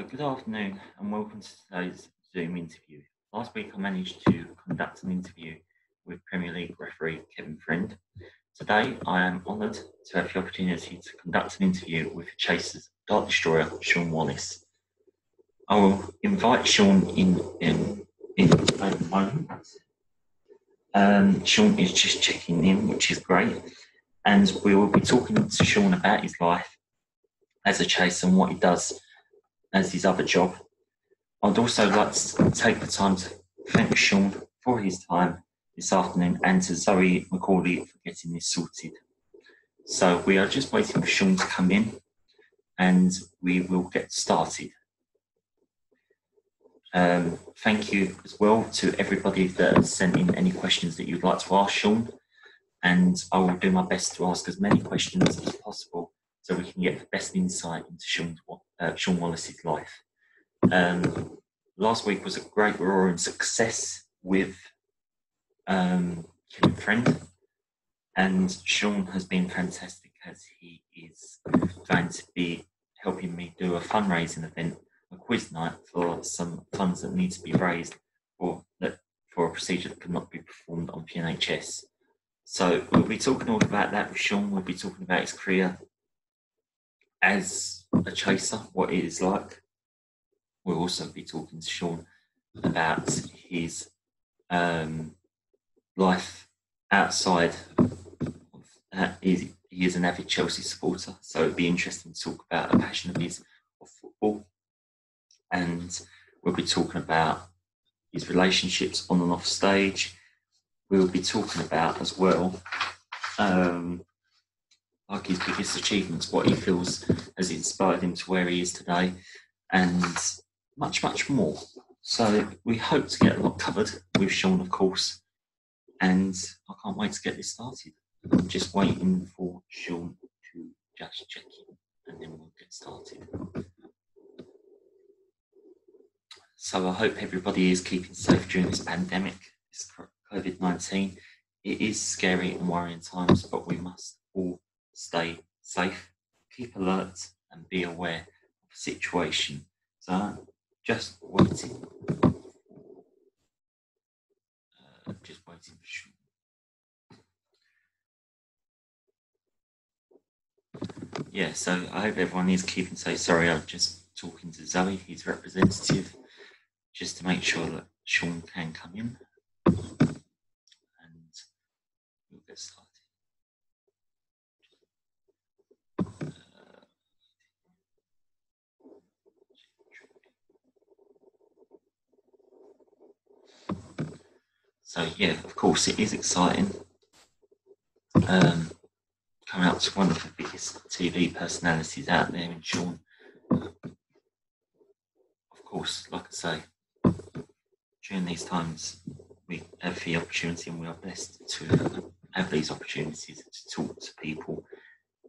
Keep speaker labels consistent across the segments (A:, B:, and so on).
A: So good afternoon and welcome to today's Zoom interview. Last week I managed to conduct an interview with Premier League referee Kevin Friend. Today I am honoured to have the opportunity to conduct an interview with the Chasers Dart Destroyer Shaun Wallace. I will invite Shaun in a moment. Shaun is just checking in, which is great, and we will be talking to Shaun about his life as a chaser and what he does as his other job. I'd also like to take the time to thank Shaun for his time this afternoon and to Zoe McCauley for getting this sorted. So we are just waiting for Shaun to come in and we will get started. Thank you as well to everybody that has sent in any questions that you'd like to ask Shaun, and I will do my best to ask as many questions as possible so we can get the best insight into Shaun Wallace's life. Last week was a great roaring success with Kevin Friend, and Shaun has been fantastic as he is going to be helping me do a fundraising event, a quiz night for some funds that need to be raised for a procedure that could not be performed on the NHS. So we'll be talking all about that with Shaun. We'll be talking about his career as a chaser, what it is like. We'll also be talking to Shaun about his life outside. He is an avid Chelsea supporter, so it'd be interesting to talk about a passion of his of football. And we'll be talking about his relationships on and off stage. We'll be talking about as well like his biggest achievements, what he feels has inspired him to where he is today, and much, much more. So we hope to get a lot covered with Shaun, of course, and I can't wait to get this started. I'm just waiting for Shaun to just check in, and then we'll get started. So I hope everybody is keeping safe during this pandemic, this COVID-19. It is scary and worrying times, but we must all stay safe, keep alert, and be aware of the situation. So I'm just waiting. For Shaun. Yeah, so I hope everyone is keeping safe. Sorry, I'm just talking to Zoe, his representative, just to make sure that Shaun can come in. And we'll get started. So yeah, of course, it is exciting. Coming up to one of the biggest TV personalities out there in Shaun. Of course, like I say, during these times, we have the opportunity and we are blessed to have these opportunities to talk to people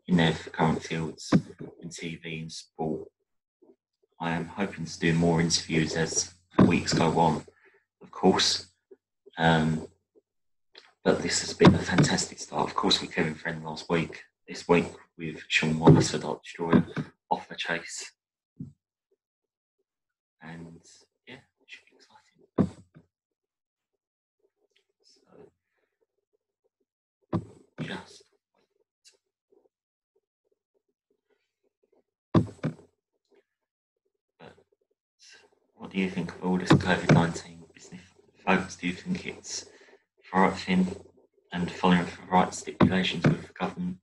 A: in their current fields, in TV and sport. I am hoping to do more interviews as weeks go on, of course. But this has been a fantastic start. Of course, with Kevin Friend last week. This week with Shaun Wallace for Dart Destroyer off the chase. And yeah, it should be exciting. So just but what do you think of all this COVID-19 business, folks? Do you think it's the right thing and following the right stipulations with the government?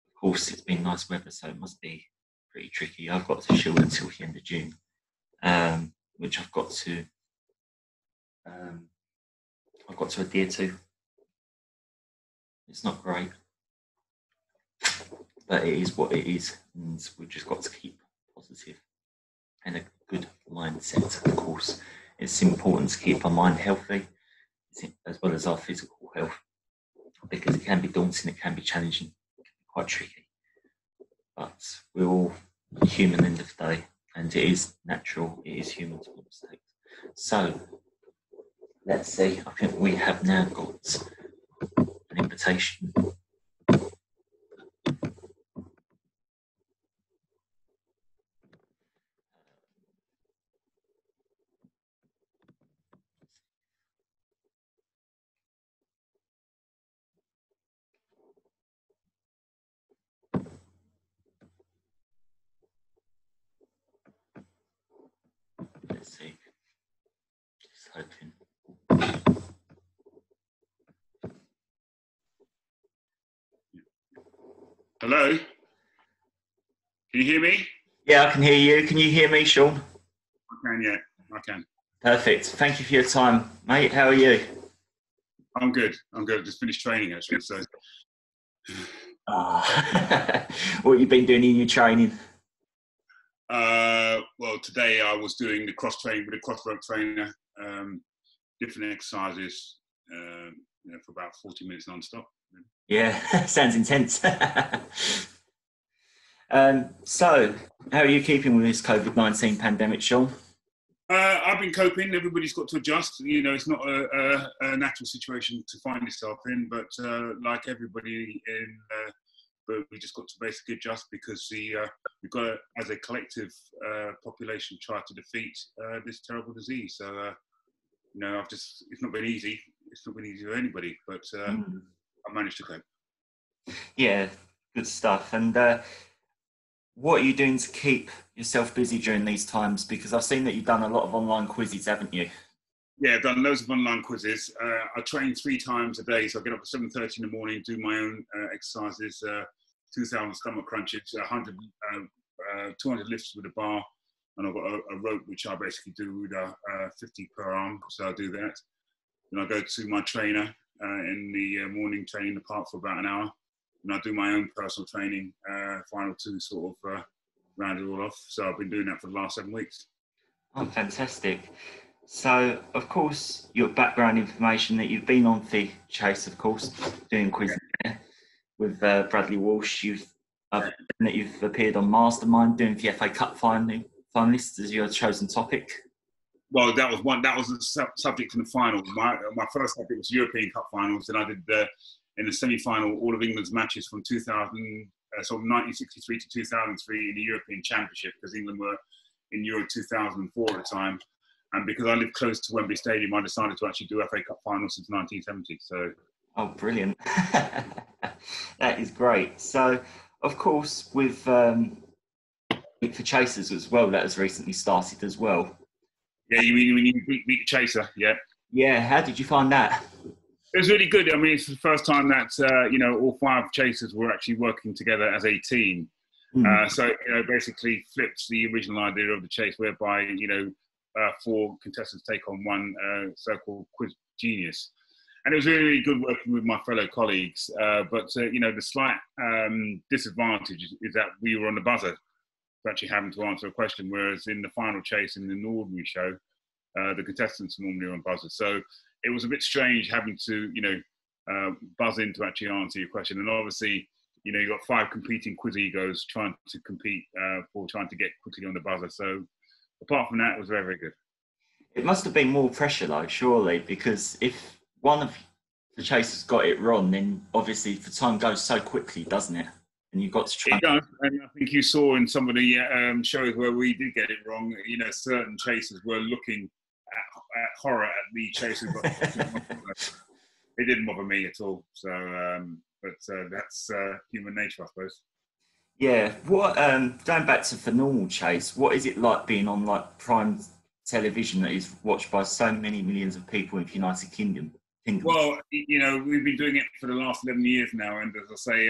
A: Of course, it's been nice weather, so it must be pretty tricky. I've got to shield until the end of June, which I've got to adhere to. It's not great, but it is what it is, and we've just got to keep positive and a good mindset. Of course, it's important to keep our mind healthy as well as our physical health, because it can be daunting, it can be challenging, it can be quite tricky. But we're all human end of the day, and it is natural, it is human to make mistakes. So let's see, I think we have now got an invitation.
B: Can you hear me?
A: Yeah, I can hear you. Can you hear me, Shaun?
B: I can, yeah, I can.
A: Perfect. Thank you for your time, mate. How are you?
B: I'm good. I'm good. I just finished training actually. So,
A: What have you been doing in your training?
B: well, today I was doing the cross training with a cross rope trainer, different exercises, for about 40 minutes non-stop.
A: Yeah, sounds intense. So, how are you keeping with this COVID-19 pandemic, Shaun?
B: I've been coping. Everybody's got to adjust. It's not a natural situation to find yourself in, but like everybody but we just got to basically adjust because we've got to, as a collective population, try to defeat this terrible disease. So, it's not been easy. It's not been easy for anybody, but I managed to cope.
A: Yeah, good stuff. And what are you doing to keep yourself busy during these times? Because I've seen that you've done a lot of online quizzes, haven't you?
B: Yeah, I've done loads of online quizzes. I train 3 times a day, so I get up at 7:30 in the morning, do my own exercises, 2,000 stomach crunches, 200 lifts with a bar, and I've got a rope which I basically do with 50 per arm, so I do that. Then I go to my trainer in the morning, train in the park for about an hour, and I do my own personal training, final 2 sort of round it all off. So I've been doing that for the last 7 weeks.
A: Oh, fantastic. So, of course, your background information that you've been on the chase, of course, doing quizzes there with Bradley Walsh. That you've appeared on Mastermind doing the FA Cup finalists as your chosen topic.
B: Well, that was one. That was the subject in the final. My first subject was European Cup finals, and I did in the semi-final all of England's matches from 1963 to 2003 in the European Championship, because England were in Euro 2004 at the time. And because I live close to Wembley Stadium, I decided to actually do FA Cup finals since 1970. So,
A: oh, brilliant! That is great. So, of course, with for Chasers as well, that has recently started as well.
B: Yeah, you mean when you beat the Chaser? Yeah.
A: Yeah. How did you find that?
B: It was really good. I mean, it's the first time that all 5 Chasers were actually working together as a team. So basically flips the original idea of the chase, whereby 4 contestants take on one so-called quiz genius. And it was really, really good working with my fellow colleagues. But the slight disadvantage is that we were on the buzzer, actually having to answer a question, whereas in the final chase in the ordinary show, the contestants normally are on buzzer. So it was a bit strange having to, buzz in to actually answer your question. And obviously, you've got 5 competing quiz egos trying to compete for trying to get quickly on the buzzer. So apart from that, it was very, very good.
A: It must have been more pressure, though, surely, because if one of the chasers got it wrong, then obviously the time goes so quickly, doesn't it? And you've got to try.
B: It does, and I think you saw in some of the shows where we did get it wrong, certain chasers were looking at horror at the chasers. It didn't bother me at all. So, but that's human nature, I suppose.
A: Yeah. What going back to the normal chase, what is it like being on like prime television that is watched by so many millions of people in the United Kingdom?
B: Well, we've been doing it for the last 11 years now, and as I say,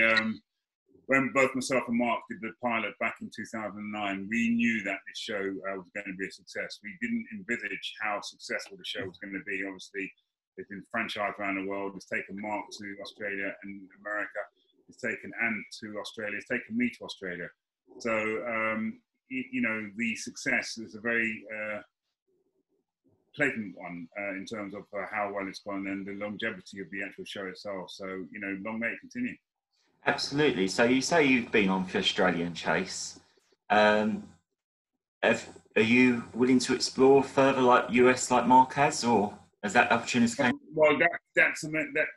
B: when both myself and Mark did the pilot back in 2009, we knew that this show was going to be a success. We didn't envisage how successful the show was going to be. Obviously, it's been franchised around the world. It's taken Mark to Australia and America. It's taken Anne to Australia. It's taken me to Australia. So, the success is a very pleasant one in terms of how well it's gone and the longevity of the actual show itself. So, long may it continue.
A: Absolutely. So you say you've been on the Australian chase. Are you willing to explore further, like US, like Mark has, or has that opportunity came?
B: Well, that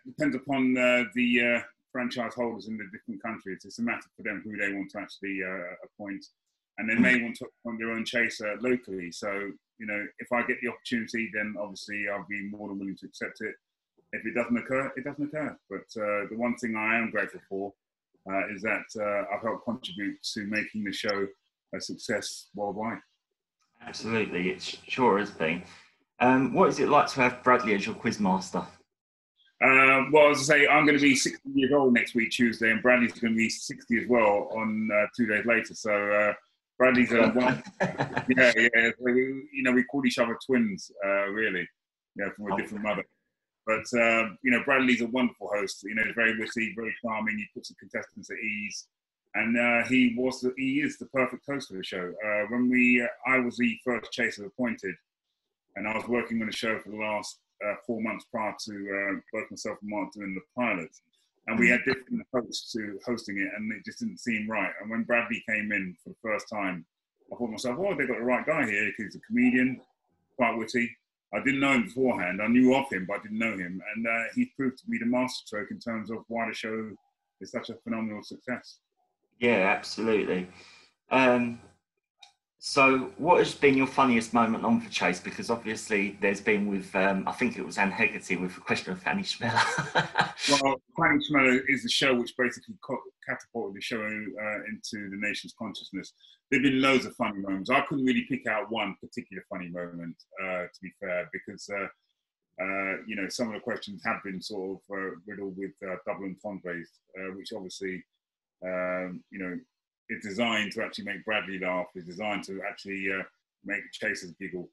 B: depends upon the franchise holders in the different countries. It's a matter for them who they want to actually appoint, and they may want to appoint their own chaser locally. So, if I get the opportunity, then obviously I'll be more than willing to accept it. If it doesn't occur, it doesn't occur. But the one thing I am grateful for is that I've helped contribute to making the show a success worldwide.
A: Absolutely, it sure has been. What is it like to have Bradley as your quiz master?
B: Well, as I say, I'm going to be 60 years old next week, Tuesday, and Bradley's going to be 60 as well on 2 days later. So Bradley's one. Yeah. So we call each other twins, really, from a different mother. But Bradley's a wonderful host. He's very witty, very charming. He puts the contestants at ease, and he is the perfect host for the show. I was the first chaser appointed, and I was working on the show for the last 4 months prior to both myself and Mark doing the pilot, and we had different hosts to hosting it, and it just didn't seem right. And when Bradley came in for the first time, I thought to myself, "Oh, they got the right guy here, because he's a comedian, quite witty." I didn't know him beforehand. I knew of him, but I didn't know him. And he proved to be the masterstroke in terms of why the show is such a phenomenal success.
A: Yeah, absolutely. So what has been your funniest moment on for Chase? Because obviously there's been with, I think it was Anne Hegarty with a question of Fanny Schmeller.
B: Well, Fanny Schmeller is the show which basically catapulted the show into the nation's consciousness. There have been loads of funny moments. I couldn't really pick out one particular funny moment, to be fair, because some of the questions have been sort of riddled with double entendres, which obviously, it's designed to actually make Bradley laugh. It's designed to actually make the chasers giggle.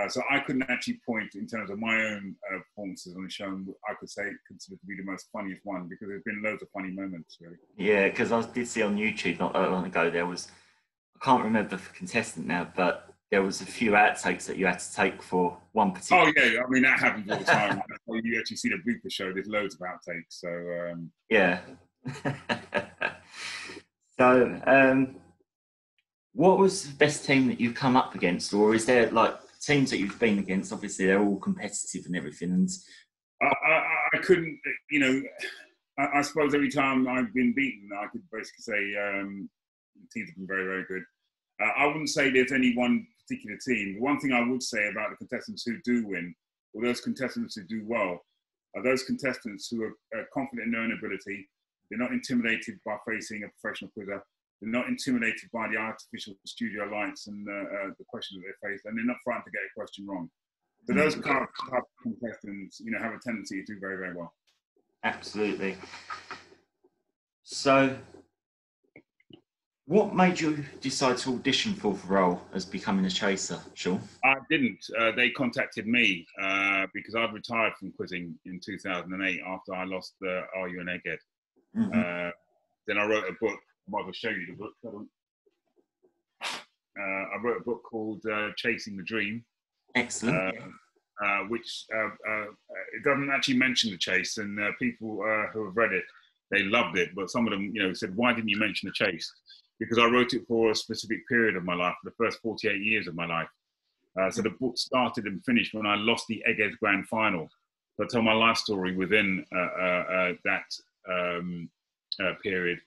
B: So I couldn't actually point in terms of my own performances on the show. I could say considered to be the most funniest one, because there's been loads of funny moments, really.
A: Yeah, because I did see on YouTube not that long ago, there was, I can't remember the contestant now, but there was a few outtakes that you had to take for one particular.
B: Oh yeah, I mean that happens all the time. You actually see the blooper show. There's loads of outtakes. So
A: yeah. So, what was the best team that you've come up against, or is there like teams that you've been against? Obviously, they're all competitive and everything. And
B: I couldn't, I suppose every time I've been beaten, I could basically say teams have been very, very good. I wouldn't say there's any one particular team. The one thing I would say about the contestants who do win, or those contestants who do well, are those contestants who are confident in their own ability. They're not intimidated by facing a professional quizzer. They're not intimidated by the artificial studio lights and the questions that they face, and they're not frightened to get a question wrong. So those kind of contestants, have a tendency to do very, very well.
A: Absolutely. So, what made you decide to audition for the role as becoming a chaser, Shaun?
B: I didn't. They contacted me because I'd retired from quizzing in 2008 after I lost the Are You an Egghead? Mm-hmm. Then I wrote a book. I might as well show you the book. I wrote a book called Chasing the Dream.
A: Excellent.
B: Which it doesn't actually mention the chase, and people who have read it, they loved it. But some of them, said, "Why didn't you mention the chase?" Because I wrote it for a specific period of my life, the first 48 years of my life. So the book started and finished when I lost the Egghead Grand Final. So I tell my life story within that period.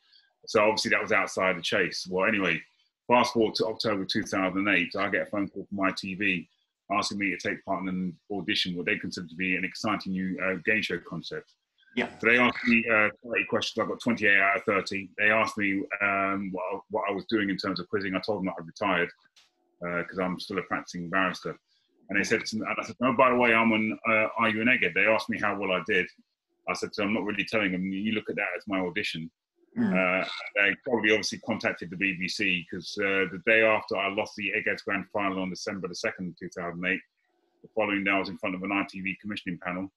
B: So obviously that was outside the chase. Well, anyway, fast forward to October 2008, I get a phone call from ITV asking me to take part in an audition, what they consider to be an exciting new game show concept.
A: Yeah.
B: So they asked me 30 questions. I got 28 out of 30. They asked me what I was doing in terms of quizzing. I told them that I retired because I'm still a practicing barrister. And they said to me, and I said, "No, by the way, I'm on Are You an Egghead?" They asked me how well I did. I said, "I'm not really telling them. You look at that as my audition." They probably obviously contacted the BBC because the day after I lost the Eggheads Grand Final on December the 2nd, 2008, the following day I was in front of an ITV commissioning panel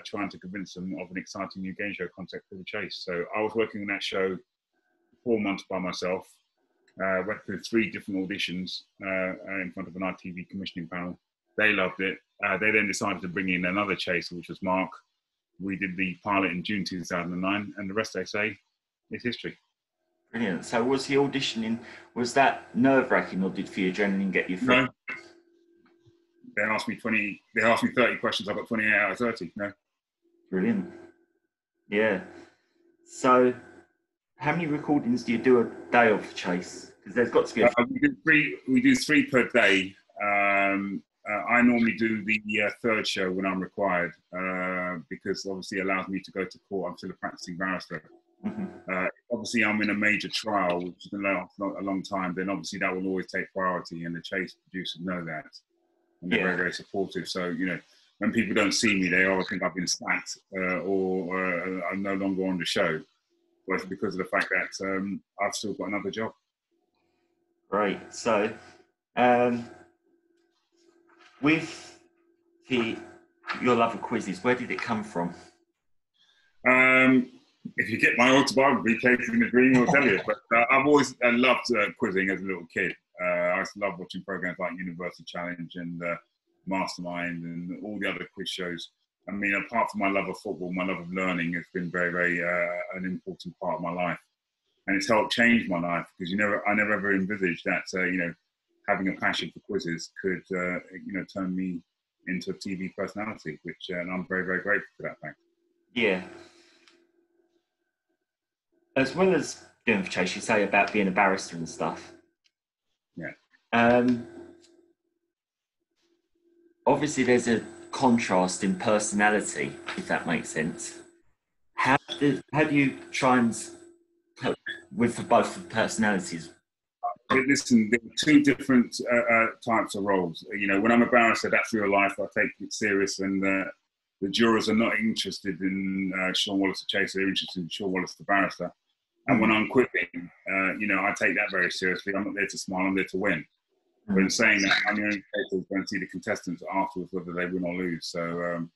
B: trying to convince them of an exciting new game show concept for the chase. So I was working on that show 4 months by myself, went through 3 different auditions in front of an ITV commissioning panel. They loved it. They then decided to bring in another chaser, which was Mark. We did the pilot in June 2009, and the rest, they say, is history.
A: Brilliant. So was the auditioning, was that nerve-wracking, or did the adrenaline get you through?
B: No. They asked me 30 questions. I got 28 out of 30. No.
A: Brilliant. Yeah. So how many recordings do you do a day of chase? Because there's got to be
B: we do three per day. I normally do the third show when I'm required because obviously it allows me to go to court. I'm still a practicing barrister. Mm-hmm. Obviously, I'm in a major trial, which is going to last a long time. Then obviously that will always take priority, and the chase producers know that, and they're very, very supportive. So when people don't see me, they always think I've been sacked or I'm no longer on the show. But it's because of the fact that I've still got another job.
A: Right. So, with your love of quizzes, where did it come from?
B: If you get my autobiography, Living the Dream, will tell you. But I've always loved quizzing as a little kid. I used to love watching programs like University Challenge and Mastermind and all the other quiz shows. I mean, apart from my love of football, my love of learning has been very, very an important part of my life. And it's helped change my life because I never ever envisaged that, having a passion for quizzes could, turn me into a TV personality, which and I'm very, very grateful for that fact.
A: Yeah. As well as doing for Chase, you say about being a barrister and stuff.
B: Yeah.
A: Obviously, there's a contrast in personality, if that makes sense. How do you try and help with both the personalities?
B: Listen, there are two different types of roles. When I'm a barrister, that's real life. I take it serious, and the jurors are not interested in Shaun Wallace the Chaser. They're interested in Shaun Wallace the barrister. And when I'm quizzing, I take that very seriously. I'm not there to smile. I'm there to win. But in saying that, I'm the only person who's going to see the contestants afterwards, whether they win or lose. So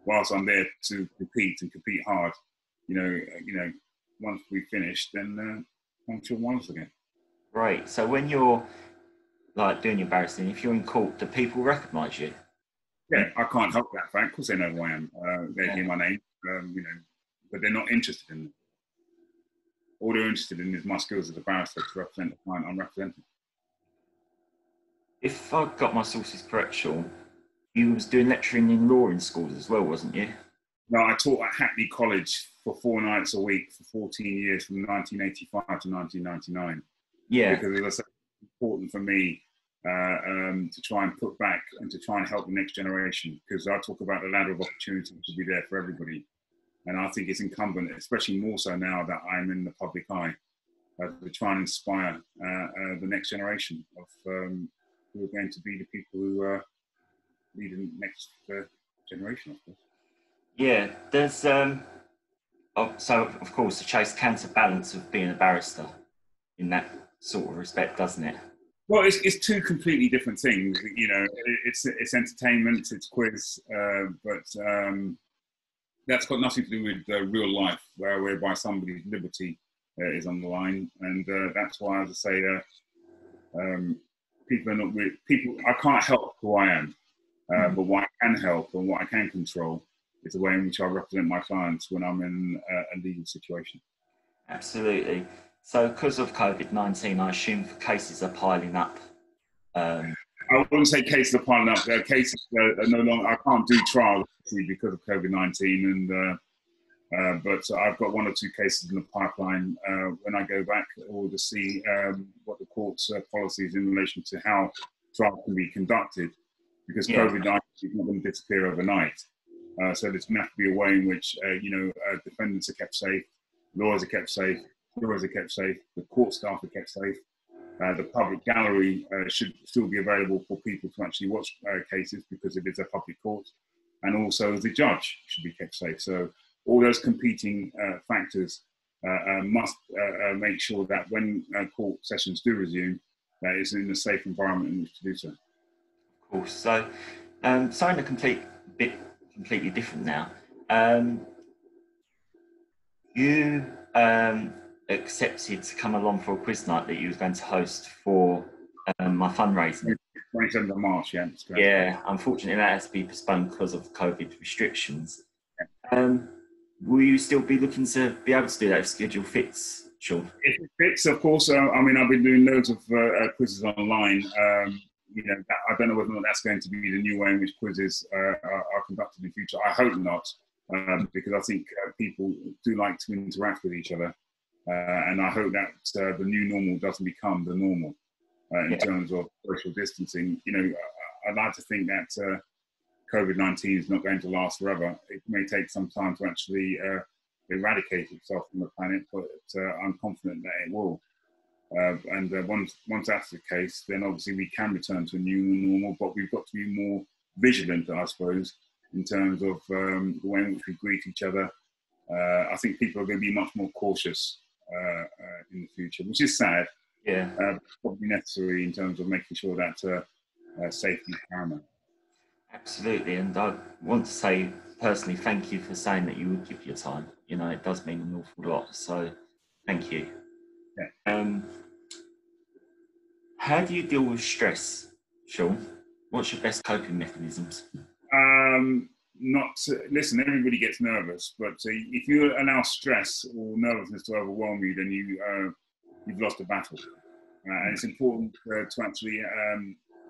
B: whilst I'm there to compete and compete hard, once we finish, then I'm Shaun Wallace again.
A: Right. So when you're like doing your barristering, if you're in court, do people recognise you?
B: Yeah, I can't help that fact. Of course, they know who I am. They hear my name, but they're not interested in it. All they're interested in is my skills as a barrister to represent the client I'm representing.
A: If I've got my sources correct, Shaun, you was doing lecturing in law in schools as well, wasn't you?
B: No, I taught at Hackney College for 4 nights a week for 14 years, from 1985 to 1999.
A: Yeah.
B: Because, as I said, it's important for me to try and put back and to try and help the next generation. Because I talk about the ladder of opportunity to be there for everybody. And I think it's incumbent, especially more so now that I'm in the public eye, to try and inspire the next generation of who are going to be the people who lead the next generation, of course.
A: Yeah, there's so of course the Chase counterbalance of being a barrister in that sort of respect, doesn't it?
B: Well, it's two completely different things. It's entertainment, it's quiz, but that's got nothing to do with real life, whereby somebody's liberty is on the line, and that's why, as I say, people are not really, people. I can't help who I am, but what I can help and what I can control is the way in which I represent my clients when I'm in a legal situation.
A: Absolutely. So, because of COVID-19, I assume the cases are piling up.
B: I wouldn't say cases are piling up. Cases are no longer. I can't do trials because of COVID-19, and but I've got 1 or 2 cases in the pipeline. When I go back, or to see what the court's policy is in relation to how trials can be conducted, because COVID-19 is not going to disappear overnight. So there's going to have to be a way in which defendants are kept safe, lawyers are kept safe, jurors are kept safe, the court staff are kept safe. The public gallery should still be available for people to actually watch cases because it is a public court, and also the judge should be kept safe. So all those competing factors must make sure that when court sessions do resume, that it's in a safe environment in which to do so.
A: Of course. So, something completely different now. You accepted to come along for a quiz night that you was going to host for my fundraising.
B: 27th of March, yeah.
A: Yeah, unfortunately that has to be postponed because of COVID restrictions. Will you still be looking to be able to do that if schedule fits, Shaun?
B: If it fits, of course. I mean, I've been doing loads of quizzes online. I don't know whether or not that's going to be the new way in which quizzes are conducted in the future. I hope not, because I think people do like to interact with each other. And I hope that the new normal doesn't become the normal in terms of social distancing. I'd like to think that COVID-19 is not going to last forever. It may take some time to actually eradicate itself from the planet, but I'm confident that it will. And once that's the case, then obviously we can return to a new normal, but we've got to be more vigilant, I suppose, in terms of the way in which we greet each other. I think people are going to be much more cautious in the future, which is sad.
A: Yeah.
B: Probably necessary in terms of making sure that safety is paramount.
A: Absolutely, and I want to say personally, thank you for saying that you would give your time. You know, it does mean an awful lot. So, thank you.
B: Yeah.
A: How do you deal with stress, Shaun? What's your best coping mechanisms?
B: Listen, everybody gets nervous, but if you allow stress or nervousness to overwhelm you, then you've lost a battle. And it's important to actually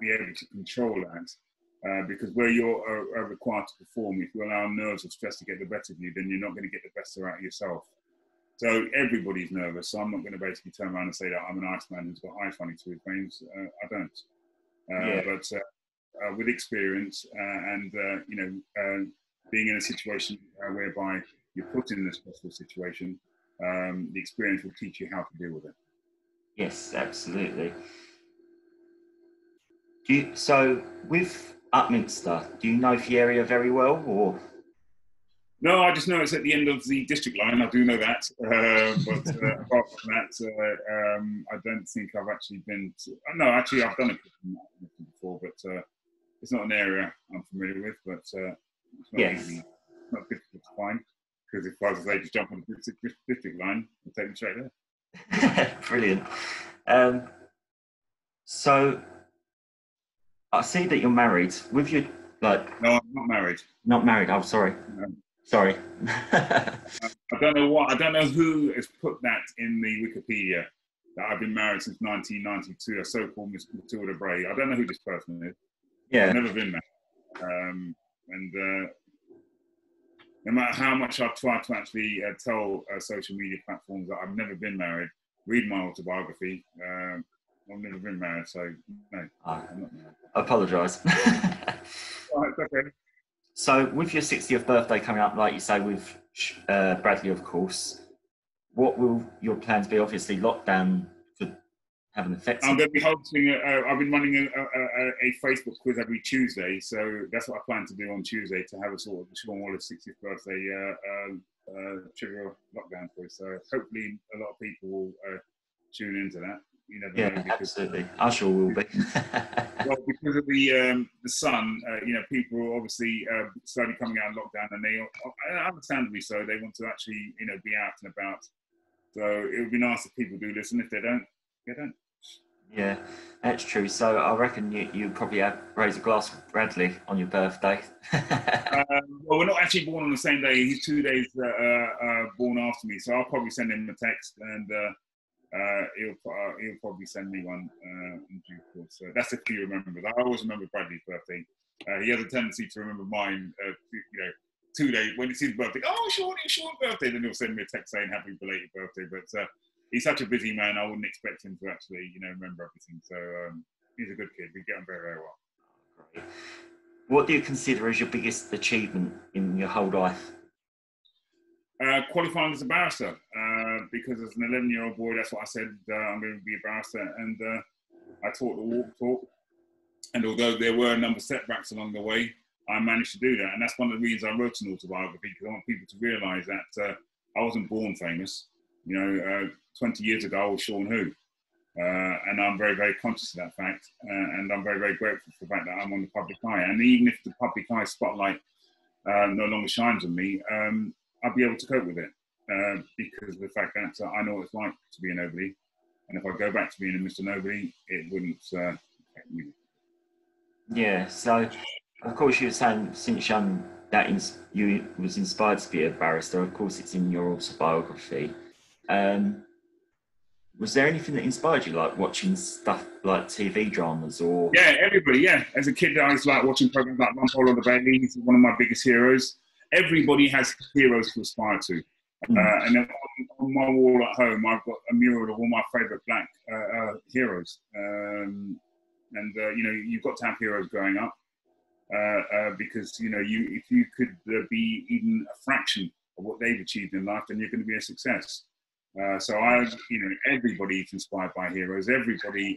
B: be able to control that, because where you're required to perform, if you allow nerves or stress to get the better of you, then you're not going to get the best out of yourself. So everybody's nervous, so I'm not going to basically turn around and say that I'm an Iceman who's got ice running through his veins. I don't. But with experience and being in a situation whereby you're put in a stressful situation, the experience will teach you how to deal with it.
A: Yes, absolutely. So with Upminster, do you know the area very well, or?
B: No, I just know it's at the end of the district line. I do know that, but apart from that, I don't think I've actually been to. No, actually, I've done it before, but it's not an area I'm familiar with. But it's not easy, not difficult to find, because if I was to just jump on the district line, it'll take me straight there.
A: Brilliant. So I see that you're married. With your
B: No, I'm not married.
A: Not married. I'm sorry.
B: No.
A: Sorry.
B: I don't know who has put that in the Wikipedia, that I've been married since 1992, a so-called Miss Matilda Bray. I don't know who this person is.
A: Yeah.
B: I've never been married. And no matter how much I've tried to actually tell social media platforms that I've never been married, read my autobiography, I've never been married, so no, I'm not married.
A: I apologise.
B: Oh, it's okay.
A: So with your 60th birthday coming up, like you say, with Bradley, of course, what will your plans be? Obviously, lockdown could have an effect.
B: I'm going to be hosting, I've been running a Facebook quiz every Tuesday, so that's what I plan to do on Tuesday, to have a sort of Shaun Wallace 60th birthday trivia lockdown quiz. So hopefully a lot of people will tune into that. You never know, because,
A: absolutely. I sure will be.
B: well, because of the sun, people are obviously slowly coming out of lockdown, and they, understandably so, they want to actually, be out and about. So it would be nice if people do listen. If they don't, they don't.
A: Yeah, that's true. So I reckon you probably raise a glass with Bradley on your birthday.
B: Well, we're not actually born on the same day. He's 2 days born after me, so I'll probably send him a text, and he'll probably send me one in due course. So that's if he remembers. I always remember Bradley's birthday. He has a tendency to remember mine. 2 days when it's his birthday. Oh, Shaun, it's Shaun's birthday. Then he'll send me a text saying happy belated birthday. But he's such a busy man. I wouldn't expect him to actually, remember everything. So he's a good kid. We get on very, very well.
A: Great. What do you consider as your biggest achievement in your whole life?
B: Qualifying as a barrister, because as an 11-year-old boy, that's what I said, I'm going to be a barrister, and I taught the walk talk, and although there were a number of setbacks along the way, I managed to do that, and that's one of the reasons I wrote an autobiography, because I want people to realise that I wasn't born famous. 20 years ago, I was Shaun Who, and I'm very, very conscious of that fact, and I'm very, very grateful for the fact that I'm on the public eye, and even if the public eye spotlight no longer shines on me, I'll be able to cope with it, because of the fact that I know what it's like to be a nobody, and if I go back to being a Mr. Nobody, it wouldn't affect me. Yeah,
A: so of course you were saying since young that you was inspired to be a barrister. Of course, it's in your autobiography. Was there anything that inspired you, like watching stuff like TV dramas or?
B: Yeah, everybody. Yeah, as a kid, I used to like watching programs like Rumpole on the Bailey. He's one of my biggest heroes. Everybody has heroes to aspire to. And then on my wall at home, I've got a mural of all my favourite black heroes. You've got to have heroes growing up, because if you could be even a fraction of what they've achieved in life, then you're going to be a success. So everybody's inspired by heroes. Everybody,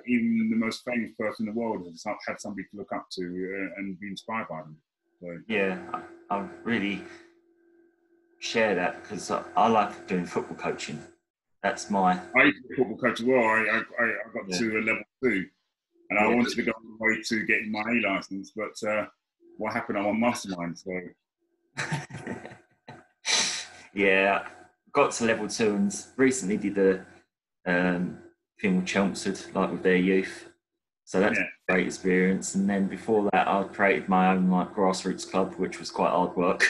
B: even the most famous person in the world, has had somebody to look up to and be inspired by them. So.
A: Yeah, I really share that because I like doing football coaching. That's my
B: I used to be a football coach as well. I got
A: yeah,
B: to a level 2, and I
A: yeah.
B: wanted to go all the way to getting my A license, but what happened? I'm on mastermind, so.
A: Yeah, got to level 2 and recently did a thing with Chelmsford, like with their youth. So that's
B: Yeah.
A: a great experience. And then before that, I created my own like grassroots club, which was quite hard work.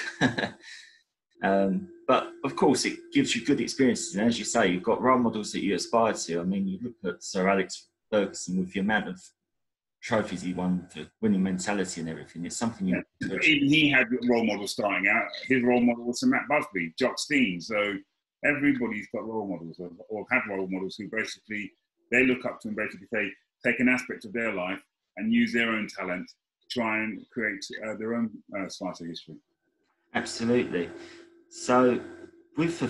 A: But of course, it gives you good experiences. And as you say, you've got role models that you aspire to. I mean, you look at Sir Alex Ferguson with the amount of trophies he won, the winning mentality and everything. It's something you
B: Yeah. Even he had role models starting out. His role model was Sir Matt Busby, Jock Stein. So everybody's got role models or have role models who basically they look up to and basically say, take an aspect of their life and use their own talent to try and create their own slice of history.
A: Absolutely. So, with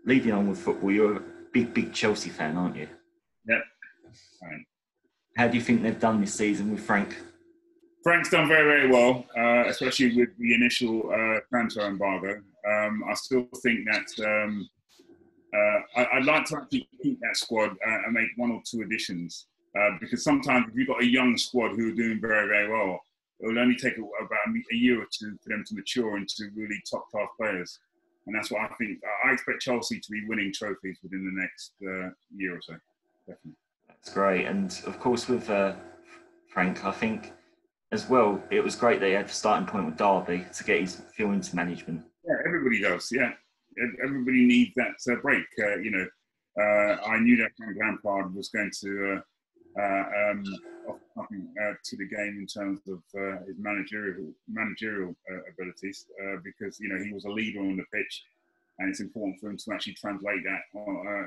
A: leading on with football, you're a big Chelsea fan, aren't you?
B: Yep. Right.
A: How do you think they've done this season with Frank?
B: Frank's done very, very well, especially with the initial transfer embargo. I still think that I'd like to actually keep that squad and make 1 or 2 additions because sometimes if you've got a young squad who are doing very, very well, it will only take about a year or 2 for them to mature into really top-class players. And that's what I think. I expect Chelsea to be winning trophies within the next year or so, definitely.
A: That's great. And of course, with Frank, I think as well, it was great that he had the starting point with Derby to get his feel into management.
B: Yeah, everybody does. Yeah, everybody needs that break. I knew that Frank Lampard was going to offer something to the game in terms of his managerial abilities because he was a leader on the pitch, and it's important for him to actually translate that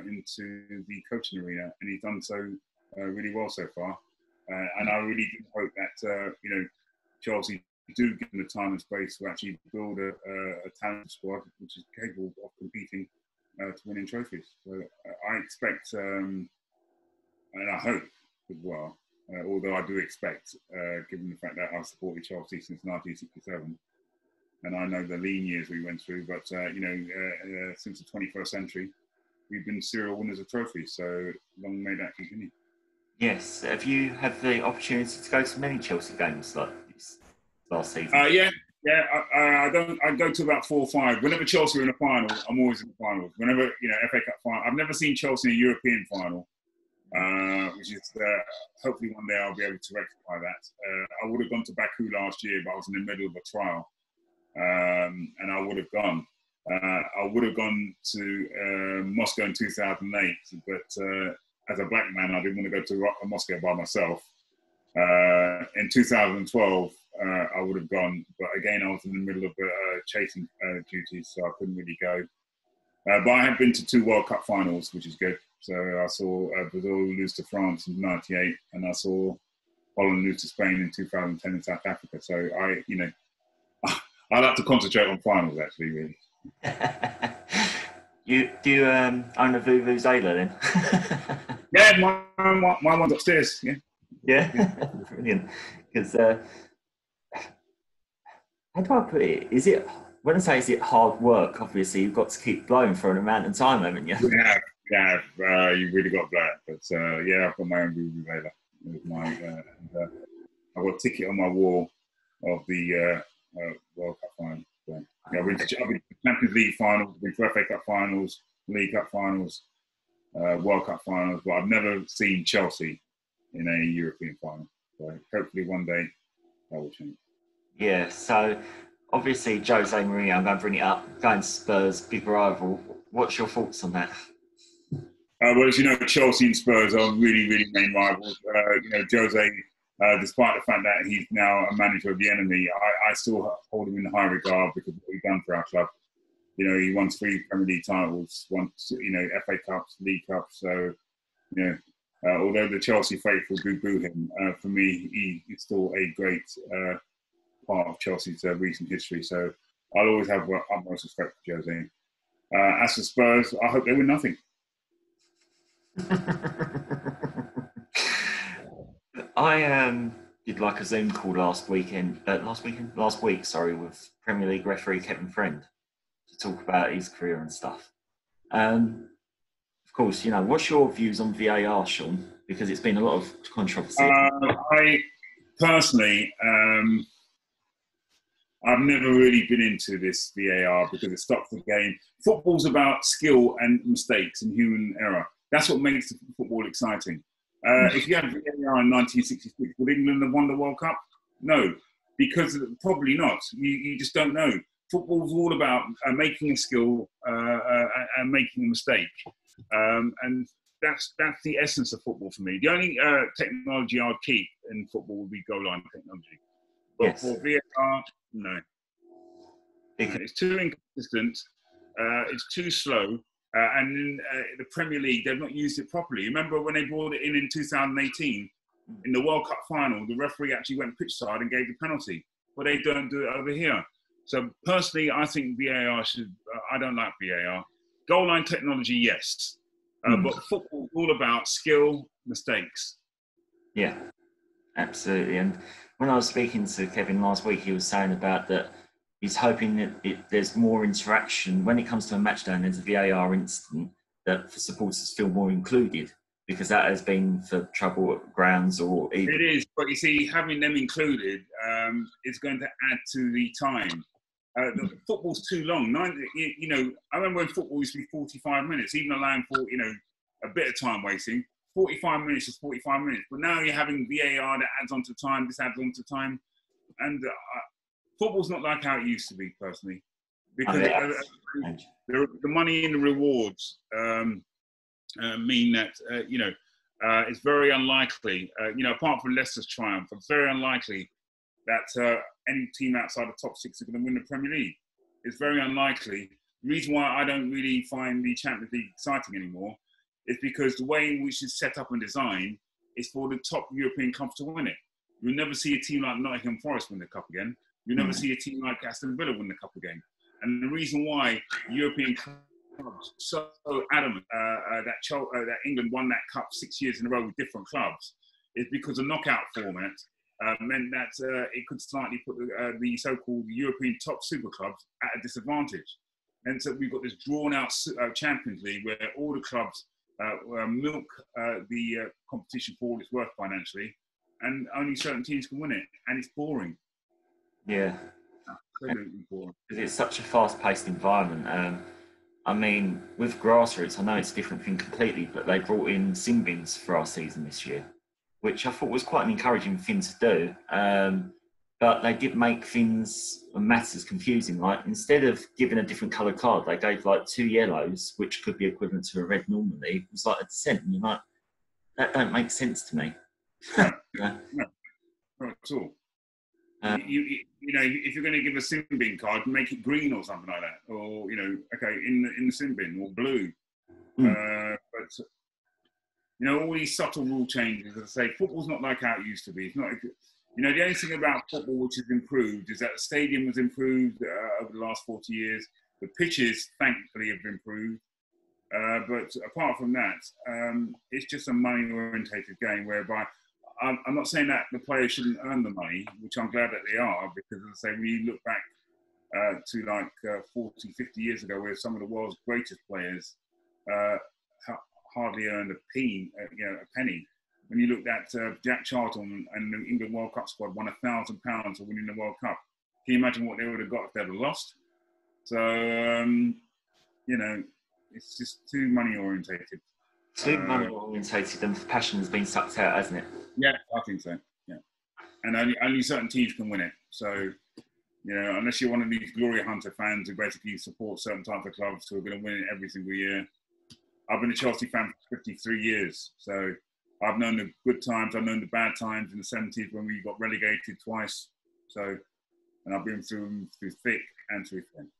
B: into the coaching arena, and he's done so really well so far. And I really do hope that Chelsea do give them the time and space to actually build a talented squad which is capable of competing to winning trophies. So I expect and I hope as well, although I do expect, given the fact that I've supported Chelsea since 1967, and I know the lean years we went through, but since the 21st century, we've been serial winners of trophies. So long may that continue.
A: Yes. Have you had the opportunity to go to many Chelsea games like this last season?
B: Yeah. I go to about 4 or 5. Whenever Chelsea are in a final, I'm always in the finals. Whenever FA Cup final, I've never seen Chelsea in a European final, which is hopefully one day I'll be able to rectify that. I would have gone to Baku last year, but I was in the middle of a trial, and I would have gone. I would have gone to Moscow in 2008, but as a black man, I didn't want to go to Moscow by myself. In 2012, I would have gone, but again, I was in the middle of chasing duties, so I couldn't really go. But I have been to 2 World Cup finals, which is good. So I saw Brazil lose to France in '98, and I saw Holland lose to Spain in 2010 in South Africa. So I like to concentrate on finals, actually, really.
A: Do you own a Vuvuzela then?
B: Yeah, my one's upstairs. Yeah.
A: Yeah, brilliant. Because how do I put it? Is it when I say is it hard work? Obviously, you've got to keep blowing for an amount of time, haven't you?
B: Yeah. You've really got to blow it. But yeah, I've got my own Vuvuzela. I've got a ticket on my wall of the World Cup final. So, yeah, I've been to Champions League finals, I've been to FA Cup finals, League Cup finals, World Cup finals, but I've never seen Chelsea in a European final. So hopefully one day that will change.
A: Yeah, so obviously Jose Mourinho, I'm going to bring it up, going to Spurs, big rival. What's your thoughts on that?
B: Well, as you know, Chelsea and Spurs are really, really main rivals. Jose, despite the fact that he's now a manager of the enemy, I still hold him in high regard because of what he's done for our club. He won 3 Premier League titles, won FA Cups, League Cups. So, although the Chelsea faithful do boo him, for me, he's still a great part of Chelsea's recent history. So I'll always have utmost respect for Jose. As for Spurs, I hope they win nothing.
A: did like a Zoom call last week, sorry, with Premier League referee Kevin Friend to talk about his career and stuff. Of course, you know, what's your views on VAR, Shaun? Because it's been a lot of controversy.
B: I personally, I've never really been into this VAR because it stops the game. Football's about skill and mistakes and human error. That's what makes football exciting. If you had VAR in 1966, would England have won the World Cup? No, because probably not. You just don't know. Football's all about making a skill and making a mistake. And that's the essence of football for me. The only technology I'd keep in football would be goal line technology. But
A: Yes.
B: for VAR, no. It's too inconsistent. It's too slow. And in the Premier League, they've not used it properly. Remember when they brought it in 2018, in the World Cup final, the referee actually went pitch side and gave the penalty. But they don't do it over here. So personally, I think VAR should, I don't like VAR. Goal line technology, yes. But football is all about skill, mistakes.
A: Yeah, absolutely. And when I was speaking to Kevin last week, he was saying about that he's hoping that there's more interaction when it comes to a match day and there's a VAR incident, that for supporters feel more included, because that has been for trouble at grounds or even...
B: It is, but you see, having them included is going to add to the time. The football's too long. I remember when football used to be 45 minutes, even allowing for, a bit of time wasting. 45 minutes is 45 minutes. But now you're having VAR that adds on to time, this adds on to time. And football's not like how it used to be, personally. Because the money and the rewards mean that, it's very unlikely, apart from Leicester's triumph, it's very unlikely that any team outside the top six are going to win the Premier League. It's very unlikely. The reason why I don't really find the Champions League exciting anymore is because the way in which it's set up and designed is for the top European clubs to win it. You'll never see a team like Nottingham Forest win the cup again. You'll never see a team like Aston Villa win the cup again. And the reason why European clubs are so adamant that England won that cup 6 years in a row with different clubs is because the knockout format meant that it could slightly put the so-called European top super clubs at a disadvantage. And so we've got this drawn-out Champions League where all the clubs milk the competition for all it's worth financially, and only certain teams can win it, and it's boring.
A: Yeah.
B: Absolutely boring.
A: It's such a fast-paced environment. I mean, with grassroots, I know it's a different thing completely, but they brought in sin bins for our season this year, which I thought was quite an encouraging thing to do. But they did make things and matters confusing. Like, instead of giving a different coloured card, they gave like 2 yellows, which could be equivalent to a red normally. It was like a dissent, and you're like, that don't make sense to me.
B: No, not at all. If you're going to give a sin bin card, make it green or something like that, or in the sin bin, or blue. But all these subtle rule changes. As I say, football's not like how it used to be. It's not. The only thing about football which has improved is that the stadium has improved over the last 40 years. The pitches, thankfully, have improved. But apart from that, it's just a money-orientated game whereby I'm not saying that the players shouldn't earn the money, which I'm glad that they are, because, as I say, when you look back to like 40, 50 years ago, where some of the world's greatest players hardly earned a penny. When you looked at Jack Charlton and the England World Cup squad won £1,000 for winning the World Cup, can you imagine what they would have got if they'd have lost? So, it's just too money-orientated.
A: Too money-orientated, and passion has been sucked out, hasn't it?
B: Yeah, I think so, yeah. And only certain teams can win it. So, unless you're one of these glory hunter fans who basically support certain types of clubs who are going to win it every single year. I've been a Chelsea fan for 53 years, so I've known the good times, I've known the bad times in the 70s when we got relegated twice. So, and I've been through thick and through thin.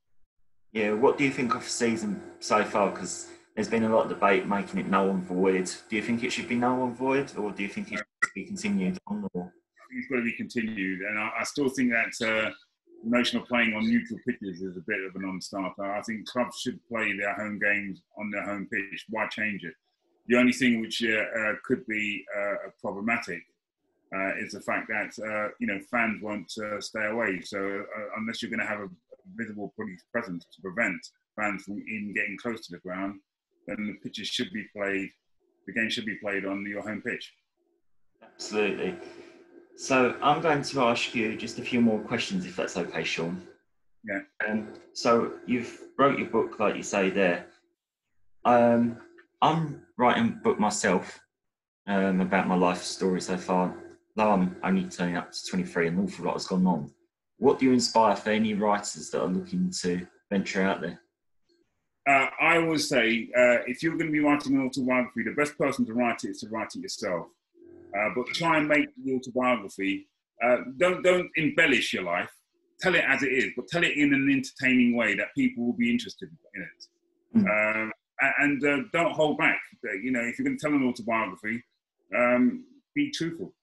A: Yeah, what do you think of the season so far? Because there's been a lot of debate making it null and void. Do you think it should be null and void, or do you think it should be continued on? Or?
B: I think it's got to be continued, and I still think that the notion of playing on neutral pitches is a bit of a non-starter. I think clubs should play their home games on their home pitch. Why change it? The only thing which could be problematic is the fact that fans won't stay away. So unless you're going to have a visible police presence to prevent fans from even getting close to the ground, then the pitches should be played. The game should be played on your home pitch.
A: Absolutely. So I'm going to ask you just a few more questions, if that's okay, Shaun.
B: Yeah.
A: So you've wrote your book, like you say there. I'm writing a book myself about my life story so far. Though I'm only turning up to 23, an awful lot has gone on. What do you inspire for any writers that are looking to venture out there?
B: I always say, if you're going to be writing an autobiography, the best person to write it is to write it yourself. But try and make the autobiography. Don't embellish your life. Tell it as it is, but tell it in an entertaining way that people will be interested in it. And don't hold back. If you're going to tell an autobiography, be truthful.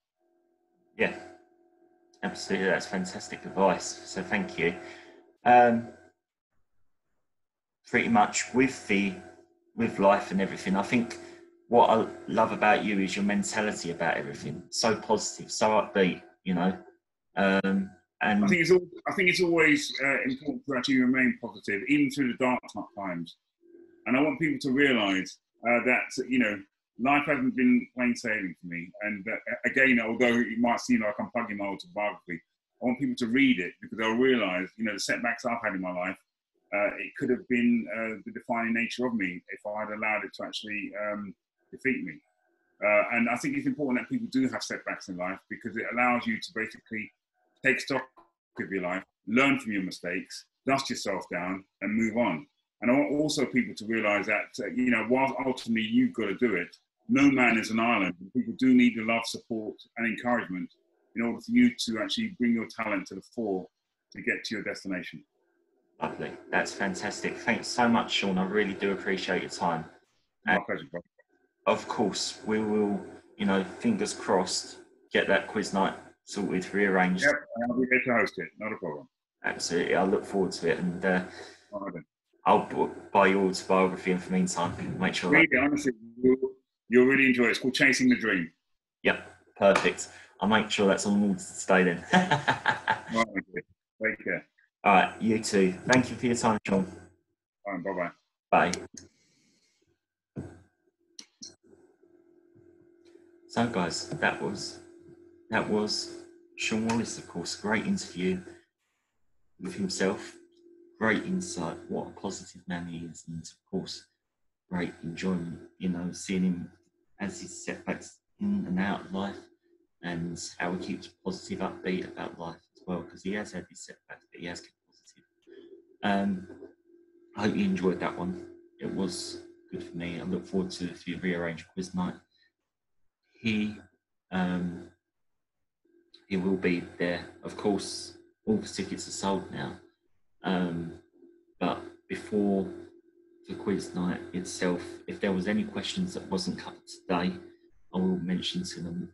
A: Yeah, absolutely. That's fantastic advice. So thank you. Pretty much with life and everything, I think what I love about you is your mentality about everything. So positive, so upbeat, and
B: I think it's always important to actually remain positive, even through the dark times. And I want people to realise that life hasn't been plain sailing for me. And again, although it might seem like I'm plugging my autobiography, I want people to read it because they'll realise, the setbacks I've had in my life. It could have been the defining nature of me if I had allowed it to actually defeat me. And I think it's important that people do have setbacks in life because it allows you to basically take stock of your life, learn from your mistakes, dust yourself down and move on. And I want also people to realise that, whilst ultimately you've got to do it, no man is an island. People do need the love, support and encouragement in order for you to actually bring your talent to the fore to get to your destination.
A: Lovely. That's fantastic. Thanks so much, Shaun. I really do appreciate your time.
B: My pleasure, bro.
A: Of course, we will, fingers crossed, get that quiz night sorted, rearranged.
B: Yep, I'll be here to host it. Not a problem.
A: Absolutely. I look forward to it. And
B: All right, then.
A: I'll buy your autobiography in the meantime. Make sure
B: read it, honestly. You'll really enjoy it. It's called Chasing the Dream.
A: Yep, perfect. I'll make sure that's on order to stay then.
B: Right, take care.
A: All right, you too. Thank you for your time, Shaun.
B: All right, bye-bye.
A: Bye. So, guys, that was Shaun Wallace, of course. Great interview with himself. Great insight. What a positive man he is, and of course, great enjoyment. Seeing him as his setbacks in and out of life, and how he keeps positive, upbeat about life as well. Because he has had his setbacks, but he has kept positive. I hope you enjoyed that one. It was good for me. I look forward to if you rearrange quiz night. He will be there. Of course, all the tickets are sold now. But before the quiz night itself, if there was any questions that wasn't covered today, I will mention to them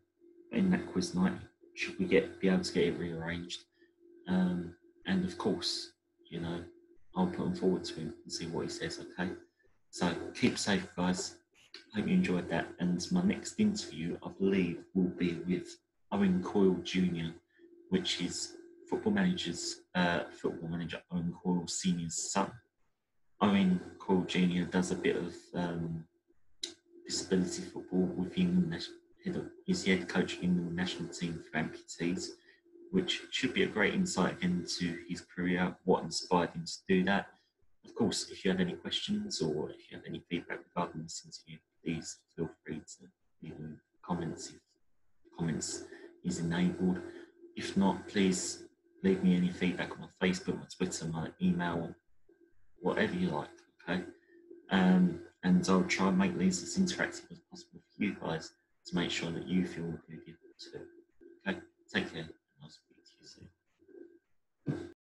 A: in that quiz night. Should we be able to get it rearranged? And of course, I'll put them forward to him and see what he says, okay? So keep safe, guys. Hope you enjoyed that. And my next interview, I believe, will be with Owen Coyle Jr., which is football manager Owen Coyle Sr.'s son. Owen Coyle Jr. does a bit of disability football with England. He's the head coach of England national team for amputees, which should be a great insight into his career, what inspired him to do that. Of course, if you have any questions or if you have any feedback regarding this interview, please feel free to leave comments if comments is enabled. If not, please leave me any feedback on my Facebook, my Twitter, my email, whatever you like, okay? And I'll try and make these as interactive as possible for you guys to make sure that you feel included too. Okay, take care.